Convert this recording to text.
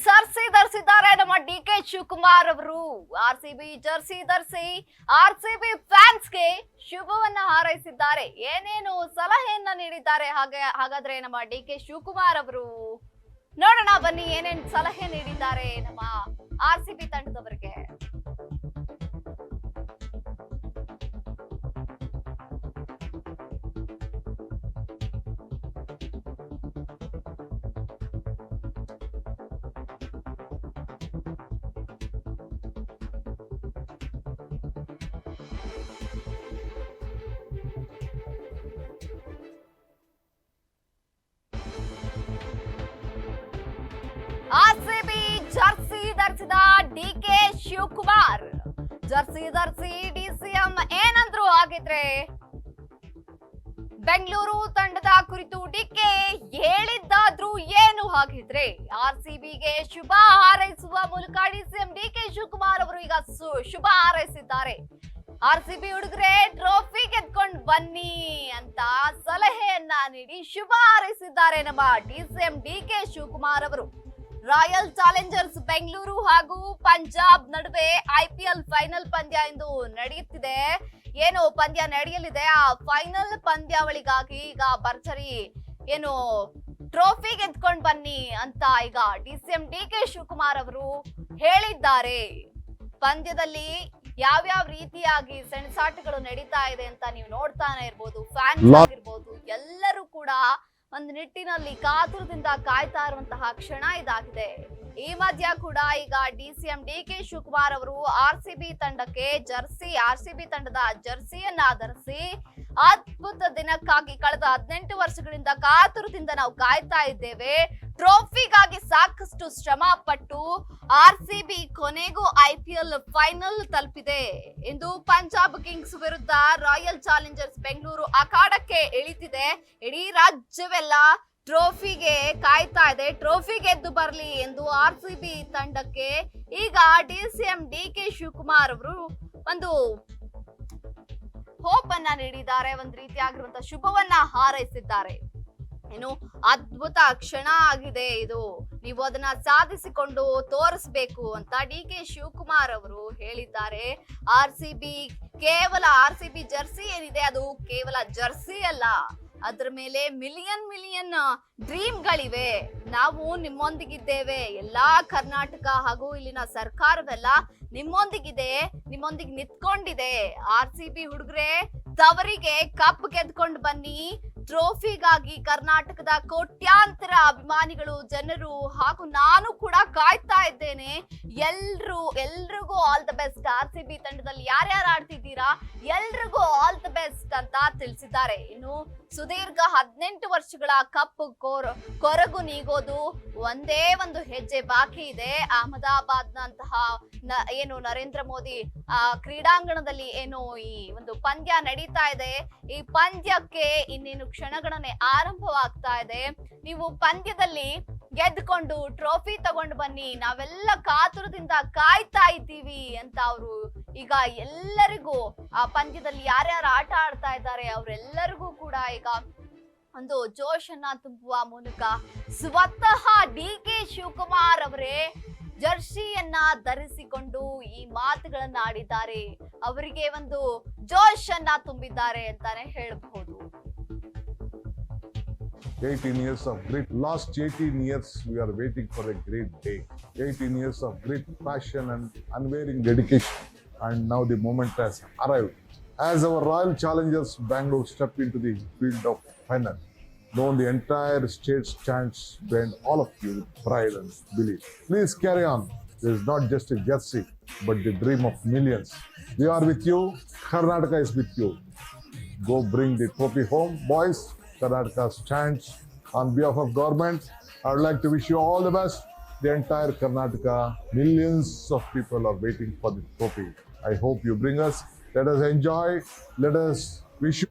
Jersey ಧರಿಸಿದ್ದಾರೆ ನಮ್ಮ D K Shivakumar ಅವರು. ಆರ್ಸಿಬಿ ಜರ್ಸಿ ಧರಿಸಿ ಆರ್ಸಿಬಿ ಫ್ಯಾನ್ಸ್ಗೆ ಶುಭವನ್ನ ಹಾರೈಸಿದ್ದಾರೆ. ಏನೇನು ಸಲಹೆಯನ್ನ ನೀಡಿದ್ದಾರೆ ಹಾಗಾದ್ರೆ ನಮ್ಮ ಡಿ ಕೆ ಶಿವಕುಮಾರ್ ಅವರು, ನೋಡೋಣ ಬನ್ನಿ ಏನೇನು ಸಲಹೆ ನೀಡಿದ್ದಾರೆ ನಮ್ಮ ಆರ್ಸಿಬಿ ತಂಡದವರಿಗೆ. ಆರ್ಸಿಬಿ ಜರ್ಸಿ ಧರಿಸಿದ ಡಿ ಕೆ ಶಿವಕುಮಾರ್. ಜರ್ಸಿ ಧರಿಸಿ ಡಿಸಿಎಂ ಏನಂದ್ರು ಹಾಗಿದ್ರೆ, ಬೆಂಗಳೂರು ತಂಡದ ಕುರಿತು ಡಿಕೆ ಹೇಳಿದ್ದಾದ್ರೂ ಏನು ಹಾಗಿದ್ರೆ, ಆರ್ಸಿಬಿಗೆ ಶುಭ ಹಾರೈಸುವ ಮೂಲಕ ಡಿಸಿಎಂ ಡಿ ಕೆ ಶಿವಕುಮಾರ್ ಅವರು ಈಗ ಶುಭ ಹಾರೈಸಿದ್ದಾರೆ. ಆರ್ಸಿಬಿ ಹುಡುಗರೆ ಟ್ರೋಫಿ ಗೆದ್ಕೊಂಡು ಬನ್ನಿ ಅಂತ ಸಲಹೆಯನ್ನ ನೀಡಿ ಶುಭ ಹಾರೈಸಿದ್ದಾರೆ ನಮ್ಮ ಡಿಸಿಎಂ ಡಿ ಕೆ ಶಿವಕುಮಾರ್ ಅವರು. ರಾಯಲ್ ಚಾಲೆಂಜರ್ಸ್ ಬೆಂಗಳೂರು ಹಾಗೂ ಪಂಜಾಬ್ ನಡುವೆ IPL ಫೈನಲ್ ಪಂದ್ಯ ಇಂದು ನಡೆಯುತ್ತಿದೆ. ಏನು ಪಂದ್ಯ ನಡೆಯಲಿದೆ, ಆ ಫೈನಲ್ ಪಂದ್ಯಾವಳಿಗಾಗಿ ಈಗ ಭರ್ಜರಿ ಏನು ಟ್ರೋಫಿ ಗೆದ್ಕೊಂಡು ಬನ್ನಿ ಅಂತ ಈಗ ಡಿಸಿಎಂ ಡಿ ಕೆ ಶಿವಕುಮಾರ್ ಅವರು ಹೇಳಿದ್ದಾರೆ. ಪಂದ್ಯದಲ್ಲಿ ಯಾವ್ಯಾವ ರೀತಿಯಾಗಿ ಸೆಣಸಾಟಗಳು ನಡೀತಾ ಇದೆ ಅಂತ ನೀವು ನೋಡ್ತಾನೆ ಇರ್ಬೋದು. ಫ್ಯಾನ್ಸ್ ಆಗಿರ್ಬೋದು, ಎಲ್ಲರೂ ಕೂಡ ಒಂದು ನಿಟ್ಟಿನಲ್ಲಿ ಕಾತುರದಿಂದ ಕಾಯ್ತಾ ಇರುವಂತಹ ಕ್ಷಣ ಇದಾಗಿದೆ. ಈ ಮಧ್ಯ ಕೂಡ ಈಗ ಡಿಸಿಎಂ ಡಿ ಕೆ ಶಿವಕುಮಾರ್ ಅವರು ಆರ್ಸಿಬಿ ತಂಡದ ಜರ್ಸಿಯನ್ನ ಧರಿಸಿ ಅದ್ಭುತ ದಿನಕ್ಕಾಗಿ ಕಳೆದ 18 ವರ್ಷಗಳಿಂದ ಕಾತುರದಿಂದ ನಾವು ಕಾಯ್ತಾ ಇದ್ದೇವೆ. ಟ್ರೋಫಿಗಾಗಿ ಸಾಕಷ್ಟು ಶ್ರಮ ಪಟ್ಟು ಆರ್ಸಿಬಿ ಕೊನೆಗೂ IPL ಫೈನಲ್ ತಲುಪಿದೆ. ಇಂದು ಪಂಜಾಬ್ ಕಿಂಗ್ಸ್ ವಿರುದ್ಧ ರಾಯಲ್ ಚಾಲೆಂಜರ್ಸ್ ಬೆಂಗಳೂರು ಅಖಾಡಕ್ಕೆ ಇಳಿತಿದೆ. ಇಡೀ ರಾಜ್ಯವೆಲ್ಲ ಟ್ರೋಫಿಗೆ ಕಾಯ್ತಾ ಇದೆ. ಟ್ರೋಫಿ ಗೆದ್ದು ಬರಲಿ ಎಂದು ಆರ್ಸಿಬಿ ತಂಡಕ್ಕೆ ಈಗ ಡಿಸಿಎಂ ಡಿ ಕೆ ಶಿವಕುಮಾರ್ ಅವರು ಒಂದು ಹೋಪ್ ಅನ್ನ ನೀಡಿದ್ದಾರೆ. ಒಂದು ರೀತಿಯಾಗಿರುವಂತಹ ಶುಭವನ್ನ ಹಾರೈಸಿದ್ದಾರೆ. ಏನು ಅದ್ಭುತ ಕ್ಷಣ ಆಗಿದೆ ಇದು, ನೀವು ಅದನ್ನ ಸಾಧಿಸಿಕೊಂಡು ತೋರಿಸ್ಬೇಕು ಅಂತ ಡಿ ಕೆ ಶಿವಕುಮಾರ್ ಅವರು ಹೇಳಿದ್ದಾರೆ. ಆರ್ಸಿಬಿ ಜರ್ಸಿ ಏನಿದೆ ಅದು ಕೇವಲ ಜರ್ಸಿ ಅಲ್ಲ, ಅದ್ರ ಮೇಲೆ ಮಿಲಿಯನ್ ಡ್ರೀಮ್ಗಳಿವೆ. ನಾವು ನಿಮ್ಮೊಂದಿಗಿದ್ದೇವೆ. ಎಲ್ಲಾ ಕರ್ನಾಟಕ ಹಾಗೂ ಇಲ್ಲಿನ ಸರ್ಕಾರವೆಲ್ಲ ನಿಮ್ಮೊಂದಿಗೆ ನಿಂತ್ಕೊಂಡಿದೆ. ಆರ್ಸಿಬಿ ಹುಡುಗರೆ ತವರಿಗೆ ಕಪ್ ಗೆದ್ಕೊಂಡು ಬನ್ನಿ. ಟ್ರೋಫಿಗಾಗಿ ಕರ್ನಾಟಕದ ಕೋಟ್ಯಾಂತರ ಅಭಿಮಾನಿಗಳು, ಜನರು ಹಾಗೂ ನಾನು ಕೂಡ ಕಾಯ್ತಾ ಇದ್ದೇನೆ. ಎಲ್ರಿಗೂ ಆಲ್ ದ ಬೆಸ್ಟ್. ಆರ್ಸಿಬಿ ತಂಡದಲ್ಲಿ ಯಾರ್ಯಾರು ಆಡ್ತಿದ್ದೀರಾ ಎಲ್ರಿಗೂ ಆಲ್ ದ ಬೆಸ್ಟ್ ಅಂತ ತಿಳಿಸಿದ್ದಾರೆ. ಇನ್ನು ಸುದೀರ್ಘ 18 ವರ್ಷಗಳ ಕಪ್ ಕೊರಗು ನೀಗೋದು ಒಂದೇ ಒಂದು ಹೆಜ್ಜೆ ಬಾಕಿ ಇದೆ. ಅಹಮದಾಬಾದ್ನಂತಹ ಏನು ನರೇಂದ್ರ ಮೋದಿ ಕ್ರೀಡಾಂಗಣದಲ್ಲಿ ಏನು ಈ ಒಂದು ಪಂದ್ಯ ನಡೀತಾ ಇದೆ. ಈ ಪಂದ್ಯಕ್ಕೆ ಇನ್ನೇನು ಕ್ಷಣಗಣನೆ ಆರಂಭವಾಗ್ತಾ ಇದೆ. ನೀವು ಪಂದ್ಯದಲ್ಲಿ ಗೆದ್ದುಕೊಂಡು ಟ್ರೋಫಿ ತಗೊಂಡು ಬನ್ನಿ, ನಾವೆಲ್ಲ ಕಾತುರದಿಂದ ಕಾಯ್ತಾ ಇದ್ದೀವಿ ಅಂತ ಅವರು ಈಗ ಎಲ್ಲರಿಗೂ ಆ ಪಂದ್ಯದಲ್ಲಿ ಯಾರ್ಯಾರು ಆಟ ಆಡ್ತಾ ಇದ್ದಾರೆ ಅವರೆಲ್ಲರಿಗೂ ಕೂಡ ಈಗ ಒಂದು ಜೋಶನ್ನ ತುಂಬುವ ಮೂಲಕ ಸ್ವತಃ ಡಿ ಕೆ ಶಿವಕುಮಾರ್ ಅವರೇ ಜರ್ಸಿಯನ್ನ ಧರಿಸಿಕೊಂಡು ಈ ಮಾತುಗಳನ್ನ ಆಡಿದ್ದಾರೆ. ಅವರಿಗೆ ಒಂದು ಜೋಶನ್ನ ತುಂಬಿದ್ದಾರೆ ಅಂತಾನೆ ಹೇಳಬಹುದು. 18 years of great, last 18 years we are waiting for a great day. 18 years of great passion and unwavering dedication, and now the moment has arrived. As our Royal Challengers Bangalore step into the field of final, known the entire state stands behind all of you with pride and belief. Please carry on. This is not just a jersey, but the dream of millions. We are with you. Karnataka is with you. Go bring the trophy home, boys. Karnataka stands on behalf of government. I would like to wish you all the best. The entire Karnataka, millions of people are waiting for the trophy. I hope you bring us. Let us enjoy. Let us wish you